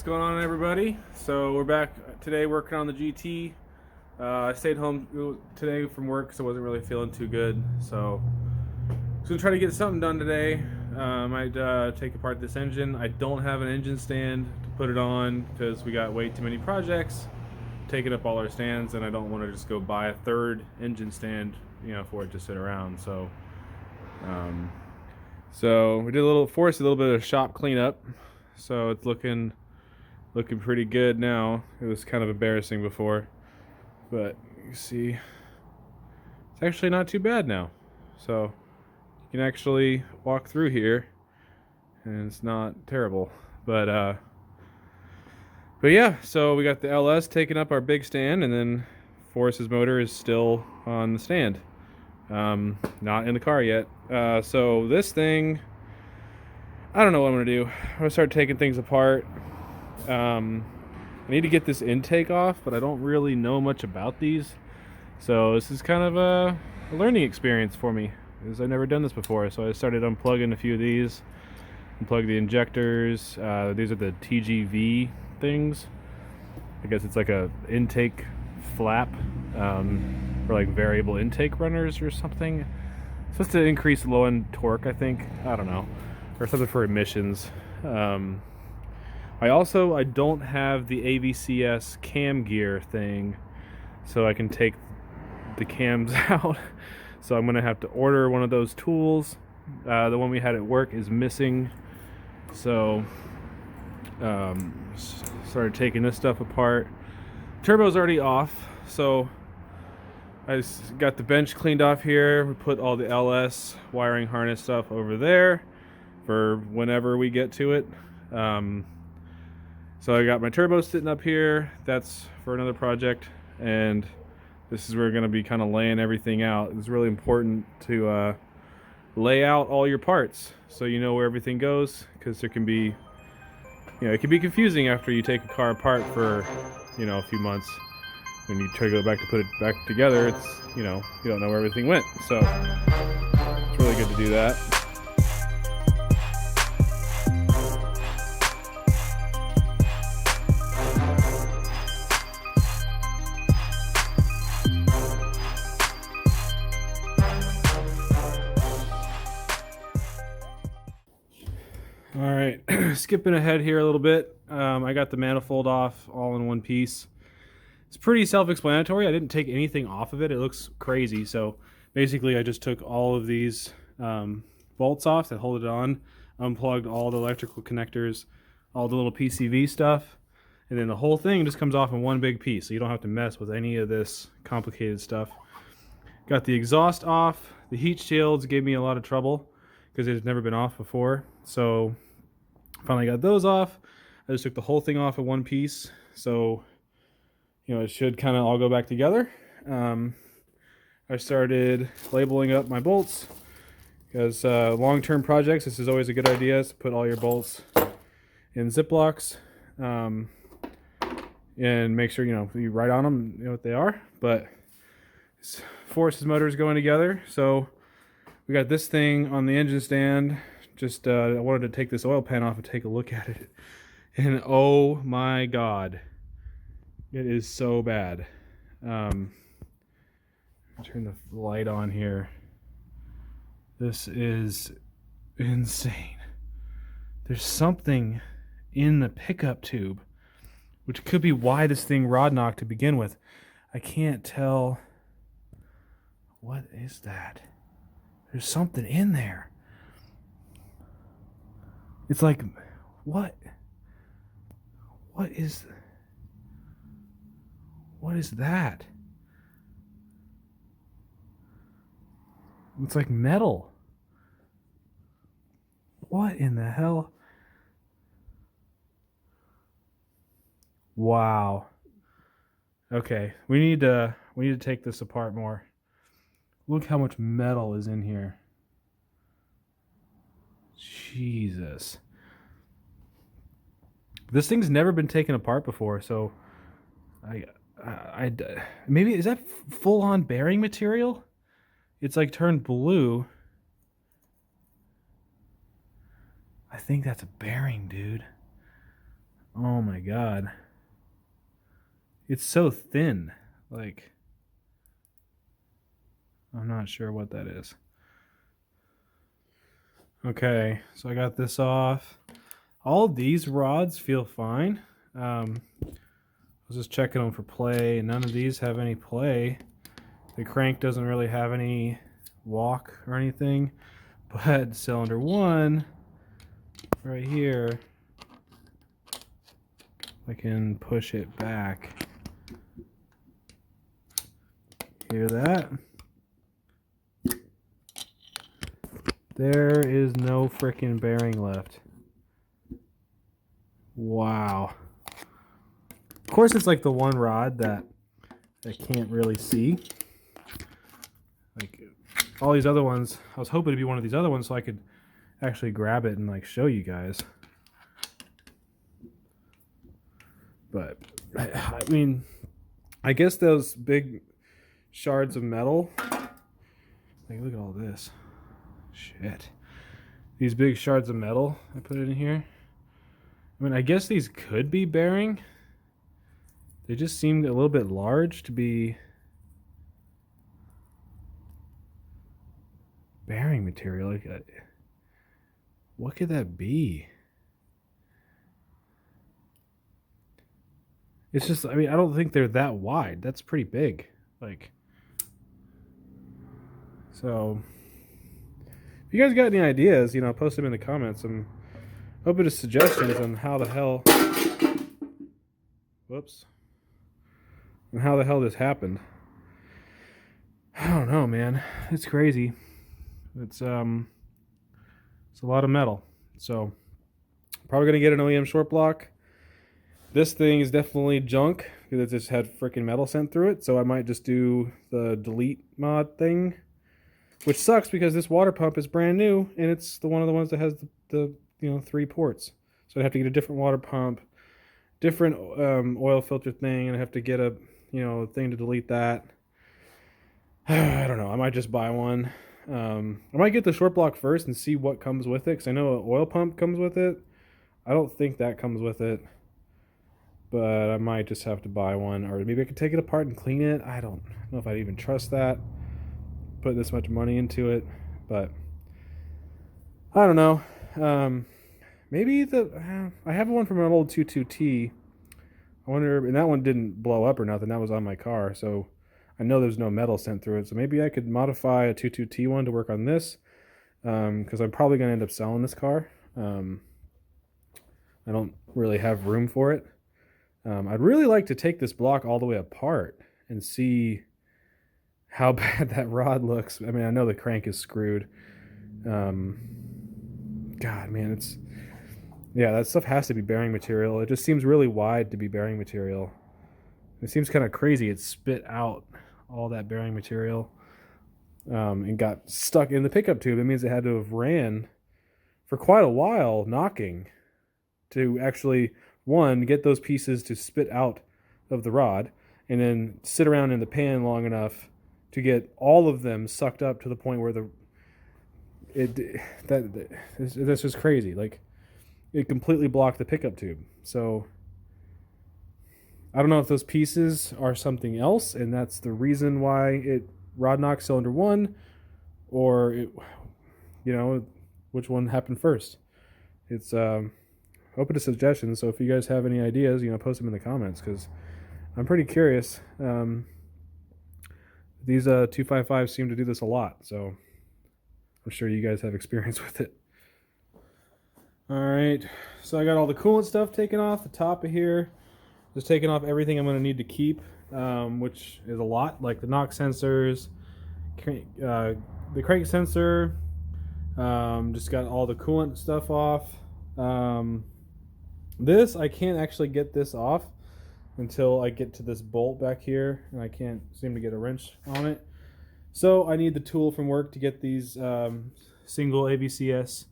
What's going on, everybody? So we're back today working on the GT. I stayed home today from work, so I wasn't really feeling too good. So gonna try to get something done today. I might take apart this engine. I don't have an engine stand to put it on because we got way too many projects taking up all our stands, and I don't want to just go buy a third engine stand, for it to sit around. So we did forced a little bit of shop cleanup. So it's looking pretty good now. It was kind of embarrassing before, but you see it's actually not too bad now. So you can actually walk through here and it's not terrible. But yeah, so we got the LS taking up our big stand, and then Forrest's motor is still on the stand, not in the car yet. So this thing, I don't know what I'm gonna do. I'm gonna start taking things apart. I need to get this intake off, but I don't really know much about these. So this is kind of a learning experience for me, because I've never done this before. So I started unplugging a few of these, unplug the injectors. These are the TGV things. I guess it's like a intake flap for like variable intake runners or something. It's supposed to increase low end torque, I think. I don't know, or something for emissions. I don't have the AVCS cam gear thing, so I can take the cams out. So I'm gonna have to order one of those tools. The one we had at work is missing, so started taking this stuff apart. Turbo's already off, so I just got the bench cleaned off here. We put all the LS wiring harness stuff over there for whenever we get to it. So I got my turbo sitting up here. That's for another project, and this is where we're going to be kind of laying everything out. It's really important to lay out all your parts so you know where everything goes, because there can be, it can be confusing after you take a car apart for, a few months. When you try to go back to put it back together, it's, you don't know where everything went. So it's really good to do that. All right, skipping ahead here a little bit. I got the manifold off all in one piece. It's pretty self-explanatory. I didn't take anything off of it. It looks crazy. So basically I just took all of these bolts off that hold it on, unplugged all the electrical connectors, all the little PCV stuff, and then the whole thing just comes off in one big piece, so you don't have to mess with any of this complicated stuff. Got the exhaust off. The heat shields gave me a lot of trouble because it had never been off before. So finally got those off. I just took the whole thing off in one piece, so it should kind of all go back together. I started labeling up my bolts, because long-term projects, this is always a good idea, is to put all your bolts in Ziplocs, and make sure you write on them, what they are. But Forrest's motor is going together, so we got this thing on the engine stand. Just I wanted to take this oil pan off and take a look at it, and oh my god, it is so bad. Turn the light on here. This is insane. There's something in the pickup tube, which could be why this thing rod knocked to begin with. I can't tell. What is that? There's something in there. It's like, what is that? It's like metal. What in the hell? Wow. Okay, we need to take this apart more. Look how much metal is in here. Jesus. This thing's never been taken apart before, so maybe, is that full-on bearing material? It's like turned blue. I think that's a bearing, dude. Oh my god. It's so thin. Like, I'm not sure what that is. Okay, so I got this off. All of these rods feel fine. I was just checking them for play, and none of these have any play. The crank doesn't really have any walk or anything, but cylinder 1 right here, I can push it back. Hear that? There is no freaking bearing left. Wow. Of course, it's like the one rod that I can't really see. Like all these other ones, I was hoping to be one of these other ones so I could actually grab it and like show you guys. But I mean, I guess those big shards of metal, like look at all this shit, these big shards of metal I put in here, I mean, I guess these could be bearing. They just seemed a little bit large to be bearing material. Like, what could that be? It's just, I mean, I don't think they're that wide. That's pretty big. Like, so if you guys got any ideas, you know, post them in the comments. I'm open to suggestions on how the hell, whoops, and how the hell this happened. I don't know, man. It's crazy. It's a lot of metal. So probably gonna get an OEM short block. This thing is definitely junk because it just had freaking metal sent through it. So I might just do the delete mod thing, which sucks because this water pump is brand new and it's the one of the ones that has the you know 3 ports. So I'd have to get a different water pump, different oil filter thing, and I have to get a thing to delete that. I don't know. I might just buy one. I might get the short block first and see what comes with it because I know an oil pump comes with it. I don't think that comes with it, but I might just have to buy one, or maybe I could take it apart and clean it. I don't know if I'd even trust that, put this much money into it, but I don't know. Maybe I have one from an old 22T. I wonder, and that one didn't blow up or nothing. That was on my car, so I know there's no metal sent through it. So maybe I could modify a 22T one to work on this, because I'm probably going to end up selling this car. I don't really have room for it. I'd really like to take this block all the way apart and see how bad that rod looks. I mean, I know the crank is screwed. God, man, that stuff has to be bearing material. It just seems really wide to be bearing material. It seems kind of crazy. It spit out all that bearing material and got stuck in the pickup tube. It means it had to have ran for quite a while knocking to actually, one, get those pieces to spit out of the rod, and then sit around in the pan long enough to get all of them sucked up to the point where that's just crazy. Like, it completely blocked the pickup tube. So I don't know if those pieces are something else, and that's the reason why it rod knocked cylinder 1, or which one happened first. It's open to suggestions. So if you guys have any ideas, post them in the comments because I'm pretty curious. These 255 seem to do this a lot, so I'm sure you guys have experience with it. All right, so I got all the coolant stuff taken off the top of here. Just taking off everything I'm going to need to keep, which is a lot, like the knock sensors, the crank sensor. Just got all the coolant stuff off. This, I can't actually get this off until I get to this bolt back here, and I can't seem to get a wrench on it. So I need the tool from work to get these single AVCS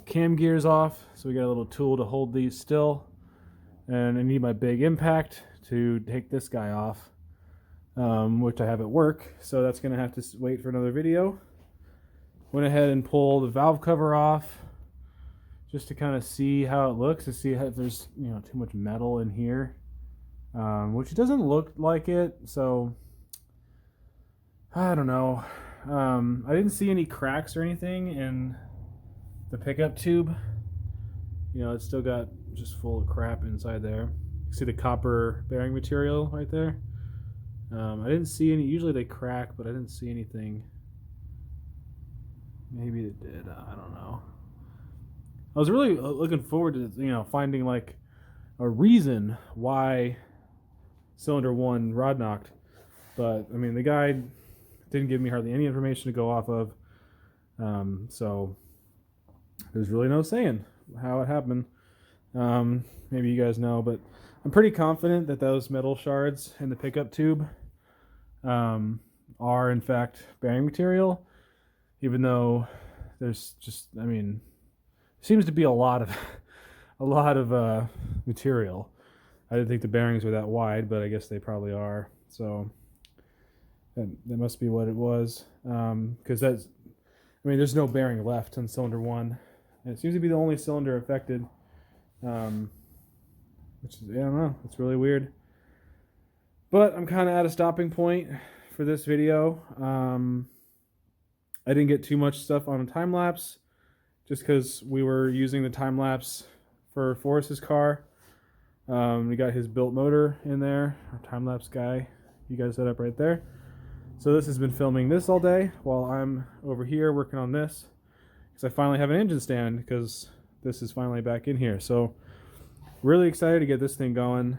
cam gears off. So we got a little tool to hold these still. And I need my big impact to take this guy off, which I have at work. So that's going to have to wait for another video. Went ahead and pulled the valve cover off. just to kind of see how it looks, to see if there's, you know, too much metal in here, which doesn't look like it. So I don't know. I didn't see any cracks or anything in the pickup tube. You know, it's still got just full of crap inside there. You see the copper bearing material right there. I didn't see any. Usually they crack, but I didn't see anything. Maybe it did. I don't know. I was really looking forward to, you know, finding like a reason why cylinder 1 rod knocked, but I mean the guy didn't give me hardly any information to go off of, so there's really no saying how it happened. Maybe you guys know, but I'm pretty confident that those metal shards in the pickup tube are in fact bearing material, even though there's just, I mean, seems to be a lot of material. I didn't think the bearings were that wide, but I guess they probably are. So that must be what it was. Because that's, I mean, there's no bearing left on cylinder 1. And it seems to be the only cylinder affected. Which is, I don't know, it's really weird. But I'm kind of at a stopping point for this video. I didn't get too much stuff on a time lapse, just because we were using the time lapse for Forrest's car. We got his built motor in there, our time lapse guy. You guys set up right there. So this has been filming this all day while I'm over here working on this, because I finally have an engine stand, because this is finally back in here. So really excited to get this thing going.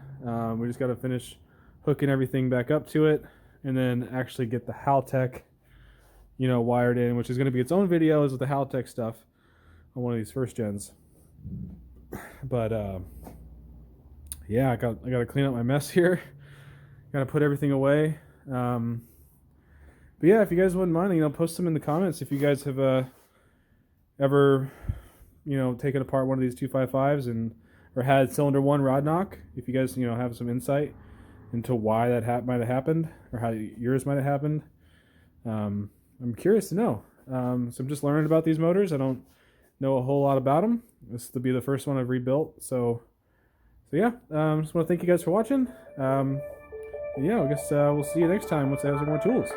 We just got to finish hooking everything back up to it, and then actually get the Haltech, you know, wired in, which is going to be its own videos with the Haltech stuff on one of these first gens. But yeah, I got to clean up my mess here. Got to put everything away. But yeah, if you guys wouldn't mind, you know, post them in the comments if you guys have ever, you know, taken apart one of these 255s and or had cylinder 1 rod knock. If you guys, you know, have some insight into why that might have happened, or how yours might have happened. I'm curious to know. So I'm just learning about these motors. I don't know a whole lot about them. This will be the first one I've rebuilt. So yeah, just want to thank you guys for watching. Yeah, I guess we'll see you next time once I have some more tools.